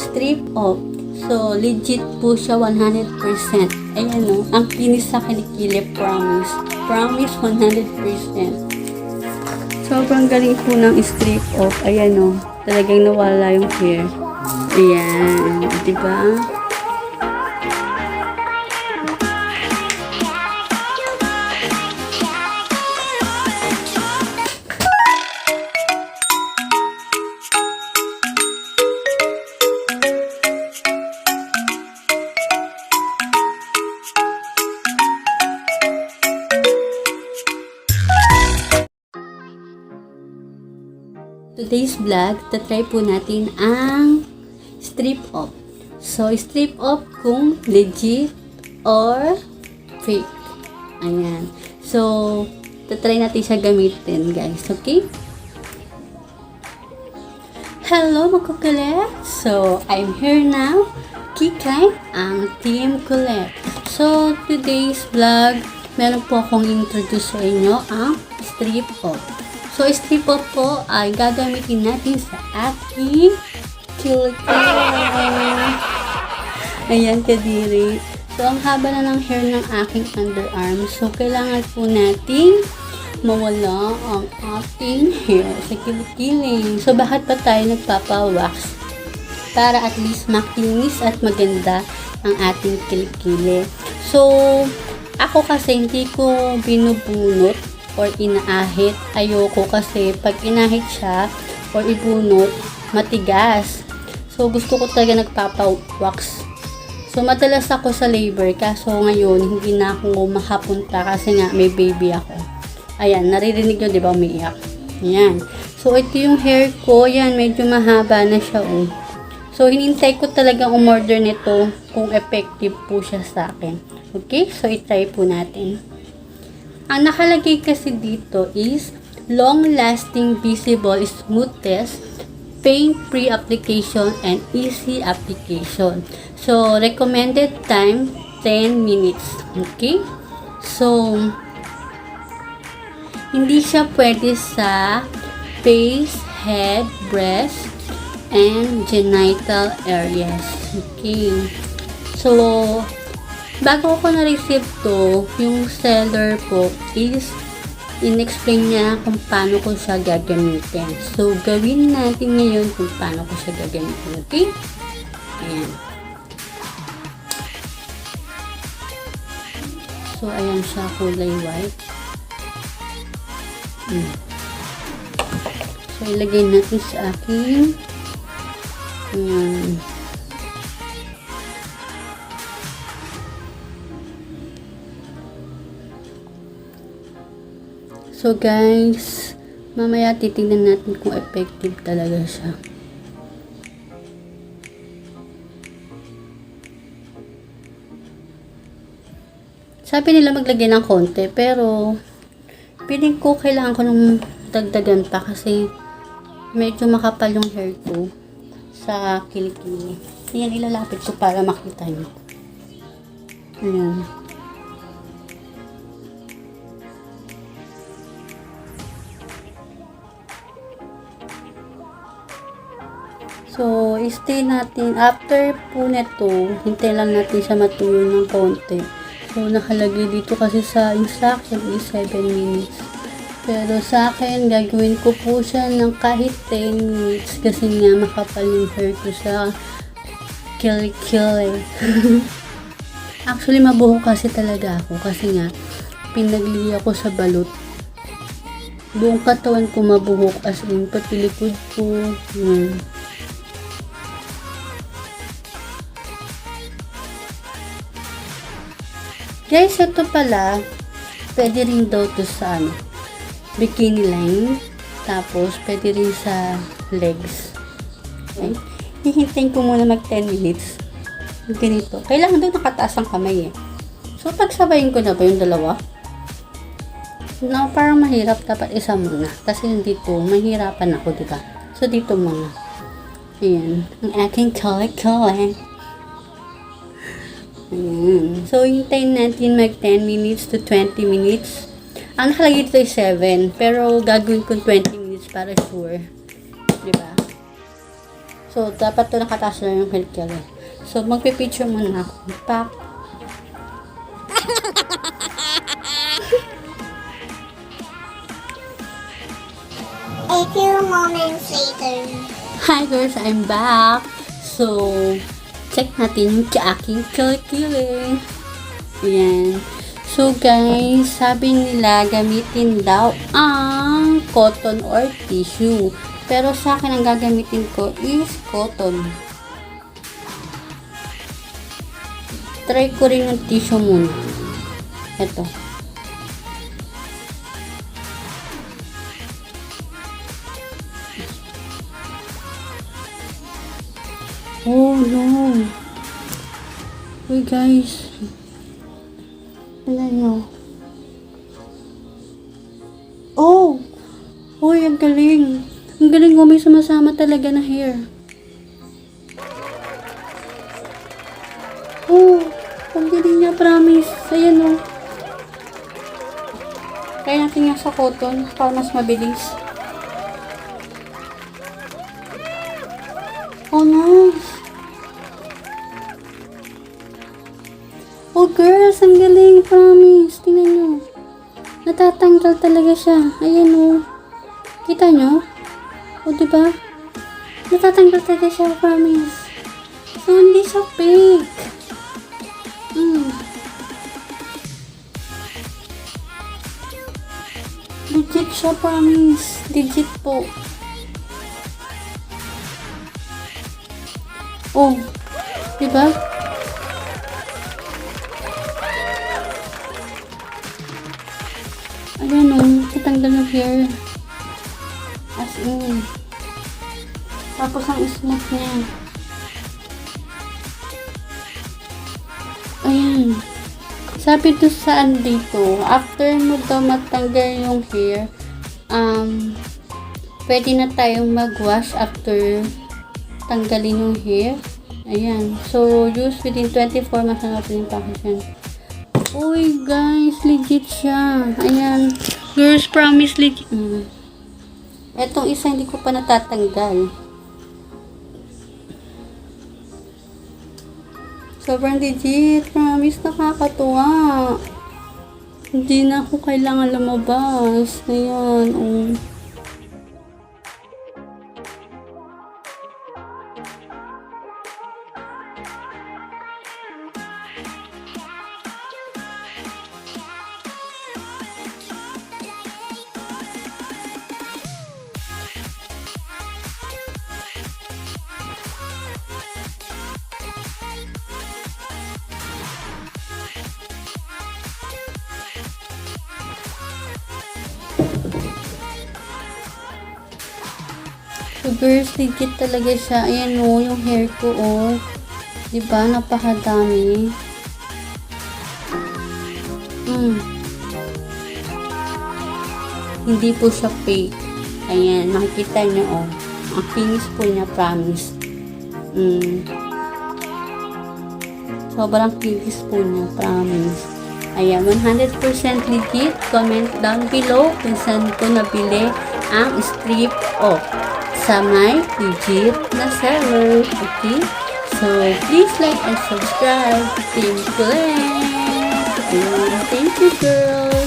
strip off. So, legit po siya 100%. Ayan o, ang kinis sa kilikili, promise. Promise 100%. Sobrang galing po ng strip off. Ayan o, talagang nawala yung hair. Ayan, diba? Today's vlog, tatry po natin ang strip off. So, strip off kung legit or fake. Ayan. So, tatry natin siya gamitin, guys. Okay? Hello, mga kukulit! So, I'm here now. Kikay, ang Team Kulit. So, today's vlog, meron po akong introduce sa inyo ang strip off. So, strip off po ay gagamitin natin sa aking kilikili. Ayan, kadiri. So, ang haba na ng hair ng aking underarm. So, kailangan po natin mawala ang ating hair sa kilikili. So, bakit pa tayo nagpapawax? Para at least makinis at maganda ang ating kilikili. So, ako kasi hindi ko binubunot or inaahit. Ayoko kasi pag inahit siya or ibunot, matigas. So, gusto ko talaga nagpapawax. So, madalas ako sa labor. Kaso ngayon, hindi na ako makapunta kasi nga may baby ako. Ayan, naririnig nyo, di ba, umiiyak? Ayan. So, ito yung hair ko. Ayan, medyo mahaba na siya, oh. So, hinintay ko talagang umorder nito kung effective po siya sa akin. Okay? So, itry po natin. Ang nakalagay kasi dito is long-lasting, visible, smoothness, pain-free application, and easy application. So, recommended time, 10 minutes. Okay? So, hindi siya pwede sa face, head, breast, and genital areas. Okay? So, bago ko na-receive to, yung seller po is in-explain niya kung paano ko siya gagamitin. So, gawin natin ngayon kung paano ko siya gagamitin. Okay? Ayan. So, ayan siya, kulay white. So, ilagay natin sa aking ayan. So guys, mamaya titingnan natin kung effective talaga siya. Sabi nila maglagay ng konti, pero feeling ko kailangan ko nung dagdagan pa kasi medyo makapal yung hair ko sa kilikili. Ayan, ilalapit ko para makita nyo. Ayan. So, stay natin. After po neto, hintay lang natin siya matuyo ng konti. So, nakalagay dito kasi sa instruction is 7 minutes. Pero sa akin, gagawin ko po siya ng kahit 10 minutes kasi nga makapal yung hair ko sa kilikili. Actually, mabuhok kasi talaga ako kasi nga, pinaglili ako sa balot. Buong katawan ko mabuhok as in, pati likod ko. Yan. Guys, ito pala, pwede rin daw to sa bikini line. Tapos, pwede rin sa legs. Okay? Hihintayin ko muna mag 10 minutes. Ganito. Kailangan daw nakataas ang kamay eh. So, pagsabayin ko na ba yung dalawa? No, parang mahirap. Dapat isa muna. Kasi dito, mahirapan ako, diba? So, dito muna. Ayan. Ang aking color. Ayan. So, hintayin natin mag 10 minutes to 20 minutes. Ang nakalagay dito ay 7. Pero, gagawin ko 20 minutes para sure. Diba? So, dapat to nakataas lang yung kilikili. So, magpipicture muna ako. Pak. A few moments later. Hi girls, I'm back. So, check natin yung aking kilikili. Ayan. So guys, sabi nila gamitin daw ang cotton or tissue. Pero sa akin ang gagamitin ko is cotton. Try ko rin yung tissue muna. Ito. Oh no. Uy guys. Tignan nyo. Oh! Uy, ang galing. Ang galing may sumasama talaga na hair. Oh! Ang galing niya, promise. Ayan oh. Kaya natin nga sa cotton para mas mabilis. Oh, nice. Oh girls, ang galing, promise. Tingnan nyo. Natatanggal talaga siya. Ayan o. Kita nyo? O diba? Natatanggal talaga siya, promise. So, hindi siya fake. Legit siya, promise. Legit po. Oh. Diba? Ayan o, tatanggal yung hair. As in. Tapos ang smooth niya. Ayan. Sabi to saan dito, after mo daw matanggal yung hair, pwede na tayong mag-wash after tanggalin yung hair. Ayan. So, use within 24 months na natin yung package yan. Uy, guys, legit siya. Ayan. Girls, promise legit. Etong isa hindi ko pa natatanggal. Sobrang legit. Promise, nakakatuwa. Hindi na ako kailangan lumabas. Ayan, oh. So girls, legit talaga siya. Ayan o, yung hair ko o. Diba? Napakadami. Hindi po siya fake. Ayan, makikita nyo o. Ang finish po niya, promise. Sobrang finish po niya, promise. Ayan, 100% legit. Comment down below kung saan ko nabili ang strip off sa my legit na seller. Okay? So, please like and subscribe. Thank you, girls.